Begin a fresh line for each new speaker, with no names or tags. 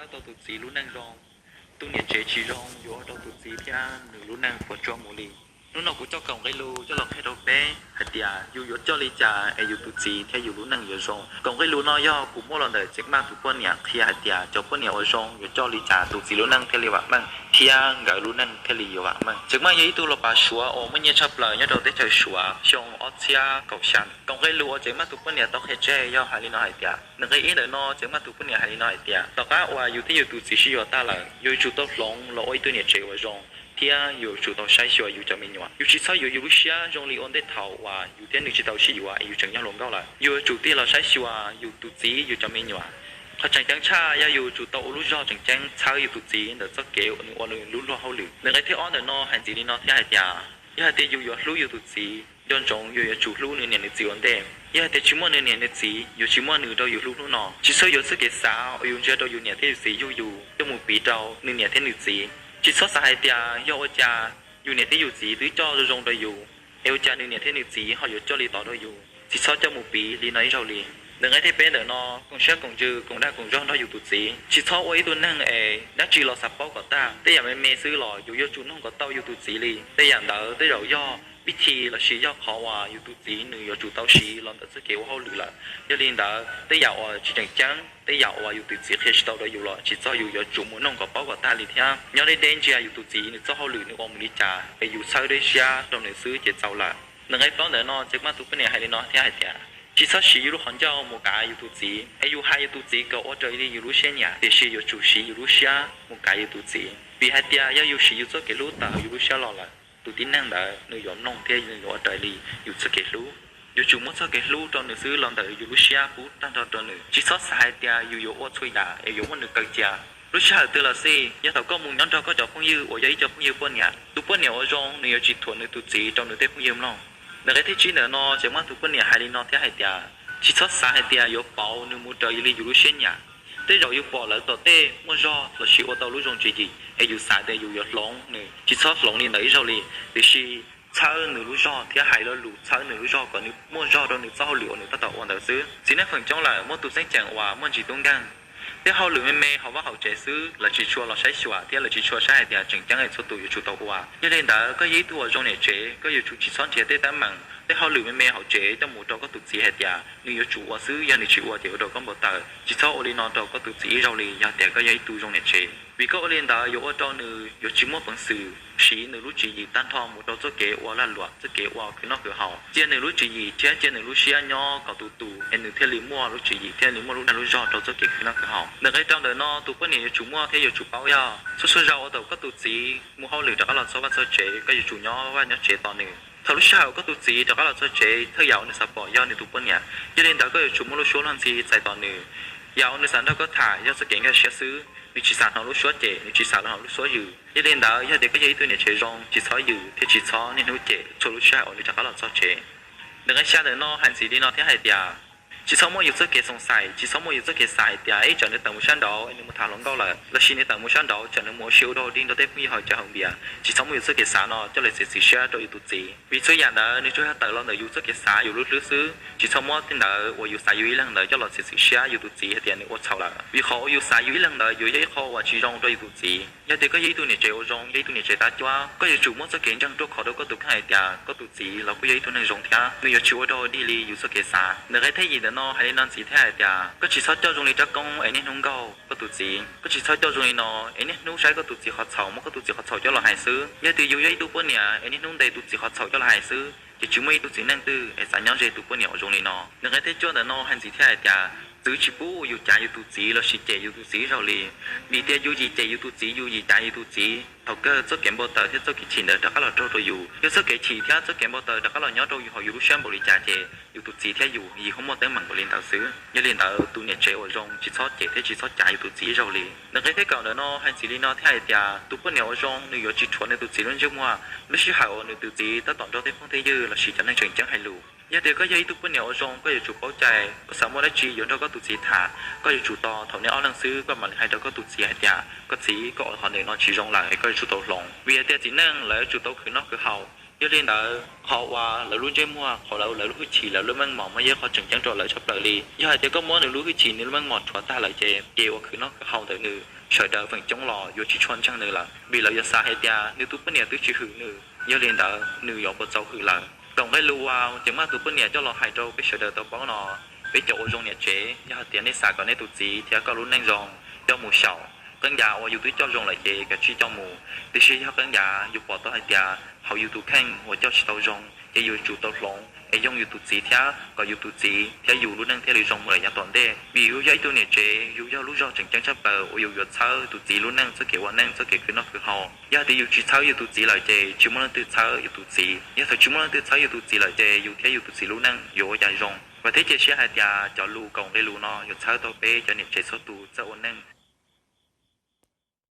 าวตัวตุจีรู้นางรองตัวเนี่ยเจชีรองอยู่ตัวตุจีพี่หนึ่งรู้นางปวดจอมูลีนู้นเรากูเจ้ากล่องไกลูเจ้าหลอกให้เราเป้หัดยาอยู่ยศเจ้าลีจ่าไออยู่ตุจีแค่อยู่รู้นางอยู่รองกล่องไกลูน้อยย่อกูมั่วเราเดินเจ็กมากทุกคนเนี่ยที่หัดยาเจ้าคนเนี่ยเอารองอยู่เจ้าลีจ่าตุจีรู้นางเทลีวะมั่งที่กับรู้นางเทลีอยู่วะมั่งเจ็กมากยัยตัวเราปาชัวโอ้ไม่เนี่ยชอบเลยเนี่ยเราได้เจอชัวชงออเซียกับฉันกล่องไกลูเจ็กมากทุกคนเนี่ยต้องให้เจ้ย่อหาลีน้อยหัดยาหนึ่งไอ้เดินนอเจ็กมากทุกคนเนี่ยหาลีน้อยหัดยาต่อก็ว่าอยู่ที่อยู่ตุจีชิโยตาเลยอยู่จุดต้นหลงเราไอ้ตัวเนี่ยเจ้ารงที่อยู่จุดต่อใช้ชัวอยู่จะมีหน่วยอยู่ที่เขาอยู่รู้เสียตรงนี้อันได้เท่าว่าอยู่ที่นี่จุดต่อชีว่าอยู่จังยังลงก็เลยอยู่จุดที่เราใช้ชัวอยู่ตุจีอยู่จะมีหน่วยเขาจังจังชาอยู่จุดต่อรู้รอจังจังชาอยู่ตุจีเดี๋ยวจะเกี่ยวอันนึงรู้รอเขาหรือในไอ้ที่อันเดินนอหันจีนี่นอที่หายาย่าที่อยู่รู้อยู่ตุจีย้อนจงอยู่จุดรู้เนี่ยในจีวันเดิมย่าที่ชิมวันเนี่ยในจีอยู่ชิมวันหนึ่งเราอยู่รู้นอจิตเขาอยู่สักเกษาอยู่เจอเราอยู่เนี่ยที่จีอยู่จมูกปีเราหนึ่งเนี่ยที่หนึ่งจีจิตเขาสายเดียย่อจาอยู่เนี่ยที่อยู่จีหรือจ่อรงเราอยู่เอวจาหนึ่งเนี่ยที่หนึ่งจีเขาอยู่จ่อลีต่อเราอยู่จิตเขาจมูกปีลีน้อยเราลีหนึ่งไอ้ที่เป็นเดินนอกงเชื่อกงจือกงได้กงจ้องเราอยู่ตุจีจิตเขาไว้ตัวนั่งนักจีเราสับเป้าก็ตาแต่อย่างไม่เมซื้อหล่ออยู่ย่อจุนน้องก็เต้าอยู่ตุจีลีแต่อย่างเดิมแต่เราย่อพิธีเราชี้ย่อเขาว่าอยู่ตุจีหนึ่งย่อจุดเต้าชี้เราแต่จะเกี่ยวเขาหรือละย่อลีนเดิมแต่อย่างว่าจีจังจังแต่อยากว่าอยู่ตุจีเคยชิดเราอยู่หรอจิตเจ้าอยู่อยู่จุ่มน้องกับเป้ากับตาลิเทียย้อนได้เดินเจียอยู่ตุจีนึกเจ้าเขาหรือนึกอมลิจ่าไปอยู่เช่าได้เชียตรงไหนซื้อเจ็ดเจ้าละนึกไอ้ฟ้องเดินนอเจ็กมาตุกเนี่ยให้เดินนอที่ให้เดียจิตเจ้าชีอยู่รู้ขันเจ้าโมกาอยู่ตุจีไอ้อยู่หายอยู่ตุจีก็ว่าจะอยู่รู้เชียเนี่ยแต่ชีอยู่จุชีอยู่รู้เชียโมกาอยู่ตุจีปีให้เดียอยู่ชีอยู่เจ้าเกลูตาอยู่รู้เชียหล่อละตุตินั่งเดินนึกย้อนน้องเทียนึกว่าใจลีอยู่เจ้าเกลูอยู่จุ่มมั่วเกลูตอนหนึ่งซื้อลองแต่อยู่รู้เชียปุ๊บตั้งตอนหนึ่งจิตซอสายเดียอยู่ว่าช่วยด่าอยู่ว่าหนึ่งกังเจียรู้เชียตัวละสิยาตัวก็มุงย้อนเราก็จะพุ่งยืดว่ายัยจะพุ่งยืดปนเนี่ยตัวปนเนี่ยว่าจงหนึ่งอยู่จิตถ่วนหนึ่งตัวจีจงหนึ่งเต้พุ่งยืมลงในที่ที่เนี่ยนอจะมาตัวปนเนี่ยหายลีนอที่หายเดียจิตซอสายเดียอยู่เป่าหนึ่งมุดอยู่เลยอยู่รู้เชียเนี่ยแต่เราอยู่ปอแล้วตัวเต้มั่วรอเราชีว่าตัวรู้จงจีอยู่สายเดียอยู่หลงหนึ่งจิตซอสหลงนี่ไหนเราเลยแต่ชีช้าหนึ่งรู้รอที่หายแล้วหลุดช้าหนึ่งรู้รอก่อนนึกมั่วรอตอนนึกเจ้าเหลียวนึกต่อวันเดียวซื้อสิ่งนั้นคนจ้องหล่ะมั่วตัวเส้นแจงว่ามั่วจีตรงกันที่เขาหรือไม่เขาว่าเขาใจซื้อเราจีชัวเราใช้ชัวที่เราจีชัวใช้เดียจึงจังไอ้สุดตัวอยู่ชุดตัวว่ายี่เล่นแต่ก็ยี่ตัวจงเนี่ยเจ๊ก็อยู่ชุดจีซ้อนเจ๊ได้ตั้งมั่งที่เขาหรือไม่เขาเจ๊แต่หมูตัวก็ตุกจีเหตุยานี่อยู่ชัวซื้อยันนี่ชัวเดี๋ยวเราก็บอกแต่จีซ้อนโอลีนอนตัวก็ตุกจีเราเลยยาแต่ก็ยี่ตัวจงเนี่ยเจ๊วิก็เล่นแต่อยู่ว่าตัวนึงอยู่ชิมว่าเป็นสื่อสีหนึ่งรู้จีตั้งทองหมูตัวจะเก๋ว่าละหลวงจะเก๋ว่าคือนอกคือเขาเจ้าหนึ่งรู้จีเจ้าหนึ่งรู้เชียย่อกับตู่เอ็นหนึ่งเที่ยวลิมัวรู้จีเที่ยวลิมัวรู้นั่นรู้จอตัวจะเก๋คือนอกคือเขาหนึ่งไอ้จังเดินนอตู่ปนเนี่ยจุมัวเที่ยวจุเป้ายาสุดๆเราตัวก็ตู่จีมัวเขาหรือแต่ก็เราชอบว่าเจ้าเจ๋ก็อยู่จุย่อว่าย่อเจ๋ตอนหนึ่งถ้ารู้ชาวก็ตู่จีแต่ก็เราเจ้าเจ๋เที่ยวยาวในสปอร์ย่อในตู่ปนเนี่ยยี่เล่นแต่ก็อยู่จุมัวรู้ชัวร์ลันซีใจตอนหนึ่งยาวในสันเราก็ถ่ายย่อสเก๋ก็เชียซื้อ你去山上路说姐，你去山上路说有，一领导要得个一对你去用，去炒油，去去炒你路姐，做路下我你就搞了炒姐，那个下的喏，还是你那天还嗲，去炒么有这给送晒，去炒么有这给晒嗲，哎，叫你等我上到，你们谈拢到了，那是你等我上到，叫你莫修到，领导得不以后就后边，去炒么有这给啥喏，叫你自己下到有肚子，为这样的你最好等了的有这给啥有路路是，去炒么听到我有啥有一两的，叫我自己下有肚子一点的我炒了，为好有啥有一两的有一好我去用到有肚子，要得个一度你只有用，一度你只打抓，ก็อยู่จุ่มจะเก่งจังตัวขอตัวก็ตุกให้เดียก็ตุจีเราก็ยังตัวในรงเทียไม่อยากชิวดอดีลีอยู่สักเกษาในไอ้ที่ยินเนาะให้นั่นสีแท้เดียก็chỉ saoเจ้าตรงนี้จะกงไอ้นี่นุ่งเก่าก็ตุจีก็chỉ saoเจ้าตรงนี้เนาะไอ้นี่นุ่งใช้ก็ตุจีขอเฉามันก็ตุจีขอเฉาเจ้าเราหายซื้อยาตีอยู่ยัยตัวปนเนี่ยไอ้นี่นุ่งใดตุจีขอเฉาเจ้าเราหายซื้อจะชิวไม่ตุจีนั่งตื้อไอ้สายย้อนใจตัวปนเนี่ยตรงนี้เนาะในไอ้ที่เจ้าเนาะให้สีแท้เดียซื้อชิบูอยู่จ่ายอยู่ตุจีเราชิเจอยู่ตุจีเราเลยมีเดียอยู่จีเจอยู่ตุจีอยู่จีจ่ายอยู่ตุจีเขาก็จะเก็บบ่เตอที่จะกินชิ้นเดียวแต่ก็เราโตตัวอยู่ก็จะเก็บชิ้นที่จะเก็บบ่เตอแต่ก็เราย้อนตัวอยู่เขาอยู่รู้เชื่อมบริจาคเจอยู่ตุจีที่อยู่ยี่ห้อมอเตอร์มันบริษัทซื้อยี่เรียนแต่ตัวเนี่ยเจว่าจงจิตซอเจที่จิตซอจ่ายอยู่ตุจีเราเลยในไอ้ที่เก่าเนาะให้สิริเนาะที่ไอเดียตัวปนเนี่ยว่าจงในอยู่จิตชวนในตุจีนั่นชื่อว่าไม่ใช่หายในตุจีแต่ตอนเจ้าที่พงเทียเราชี้จะนั่งเฉิงจังให้รู้ยาเด็กก็ยัยทุกคนเนี่ยจงก็อยู่จุดเข้าใจก็สามารถได้จีอยู่เราก็ตุจีถาก็อยู่จุดต่อถอนเนี่ยเอาหนังสือก็มันให้เราก็ตุจีให้เดียก็จีก็ถอนเนี่ยนอนจีจงหลังก็อยู่จุดโตลงเวียเดียจีนั่งแล้วจุดโตคือนอกคือเฮา cho nên là họ qua là luôn chơi mua họ là lúc chỉ là lúc mang mỏ mà giờ họ chẳng chẳng trò lại chấp lại đi giờ hai có món là lúc chỉ nếu mang mỏ cho ta lại chơi kêuคือnó hậu tới nữa sợi đờ phần chống lò vô chỉ chọn chẳng nữa là vì là giờ xa hết ya nếu tụi bên nhà tụi chỉ hử nữa giờ liền đó nữ dọn bộ châu hử là tổng cái lưu vào chẳng mà tụi bên nhà cho lò hai trâu cái sợi đờ tao báo nó cái chỗ trong nhà chế giờ tiền này xài còn này tụi gì thì có lúc năng rong cho mù sầu con già ở YouTube cho rong lại chế cái chi cho mù thì khi họ con già dùng bỏ tới hai tia họ YouTube khen hoặc cho chỉ tao rong cái YouTube tao lỏngไอ้ยงอยู่ตุจีเท่าก็อยู่ตุจีเท่าอยู่รู้นั่งเท่าริจงอะไรอย่างตอนเด้มีอยู่ยัยตัวเนี่ยเจอยู่ยัยรู้จักจังจังชับเปล่าอยู่ยัดเท้าตุจีรู้นั่งจะเกี่ยวนั่งจะเกี่ยวคือนอกคือหอยาที่อยู่จีเท้าอยู่ตุจีเลยเจชิมมันตื่นเท้าอยู่ตุจียาถ้าชิมมันตื่นเท้าอยู่ตุจีเลยเจอยู่เท่าอยู่ตุจีรู้นั่งอยู่ยัยจงว่าที่เจเชื่อให้ยาจะรู้กงได้รู้เนาะอยู่เท้าตัวเป้จะเนี่ยเจสตูจะโอนนั่ง